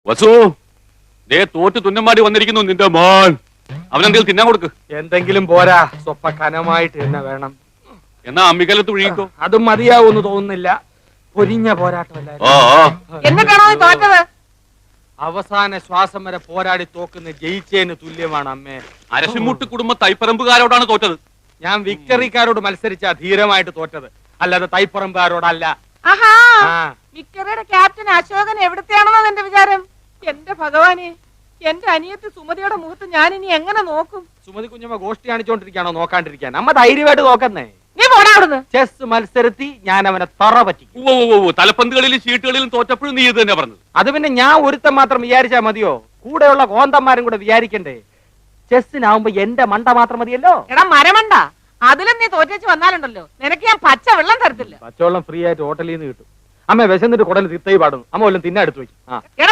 വസു ദേ തോറ്റ് തുന്നമാടി വന്നിരിക്കുന്നു നിന്റെ മോൻ. അവനെന്തെങ്കിലും തിന്നാൻ കൊടുക്ക്. എന്തെങ്കിലും പോരാ, സ്വപ്പ കനമായിട്ട് തന്നെ വേണം. എന്നാ അമ്മിക്കലത്ത് ഒഴുകിക്കോ. അതും മതിയാവൂന്ന് തോന്നുന്നില്ല. പൊരിഞ്ഞ പോരാട്ടമല്ലായിരുന്നു. എന്നിട്ടാണോ നീ തോറ്റത്? അവസാന ശ്വാസം വരെ പോരാടി തോക്കുന്ന ജയിച്ചതിന് തുല്യമാണ് അമ്മേ. അരശിമുട്ട് കുടുംബ തൈപ്പറമ്പുകാരോടാണ് തോറ്റത്. ഞാൻ വിക്ടറിക്കാരോട് മത്സരിച്ച ധീരമായിട്ട് തോറ്റത്, അല്ലാതെ തൈപ്പറമ്പുകാരോടല്ല. ആഹാ, ആ. വിക്ടറിയുടെ ക്യാപ്റ്റൻ അശോകൻ എവിടത്തെയാണെന്നോ എന്റെ വിചാരം. എന്റെ ഭഗവാനെ, എന്റെ അനിയത്തി സുമതിയുടെ മുഖത്ത് ഞാൻ ഇനി എങ്ങനെ നോക്കും? സുമതി കുഞ്ഞമ്മ ഗോഷ്ടി കാണിച്ചോണ്ടിരിക്കാണോ നോക്കാണ്ടിരിക്കാൻ? അമ്മ ധൈര്യമായിട്ട് നോക്കുന്നേ. നീ പോടാ അവിടുന്ന്. ചെസ് മത്സരത്തി ഞാൻ അവനെ തറ പറ്റി. തലപ്പന്തുകളിലും ചീട്ടുകളിലും തോറ്റപ്പോഴും നീ ഇത് തന്നെ പറഞ്ഞത്. അത് പിന്നെ ഞാൻ ഒരുത്തം മാത്രം വിചാരിച്ചാ മതിയോ? കൂടെയുള്ള കോന്തന്മാരും കൂടെ വിചാരിക്കണ്ടേ? ചെസ്സിനാവുമ്പോ എന്റെ മണ്ട മാത്രം മതിയല്ലോ. എടാ മരമണ്ട, അതിലും നീ തോറ്റേച്ച് വന്നാലുണ്ടല്ലോ നിനക്ക് ഞാൻ പച്ച വെള്ളം തരത്തില്ല. പച്ചവെള്ളം ഫ്രീ ആയിട്ട് ഹോട്ടലിൽ നിന്ന് കിട്ടും. അമ്മ വിശന്നിട്ട് കുടൽ തിത്തൈ പാടുന്നു. അമ്മ വല്ലതും തിന്നാ എടുത്തു വയ്ക്കും. എടാ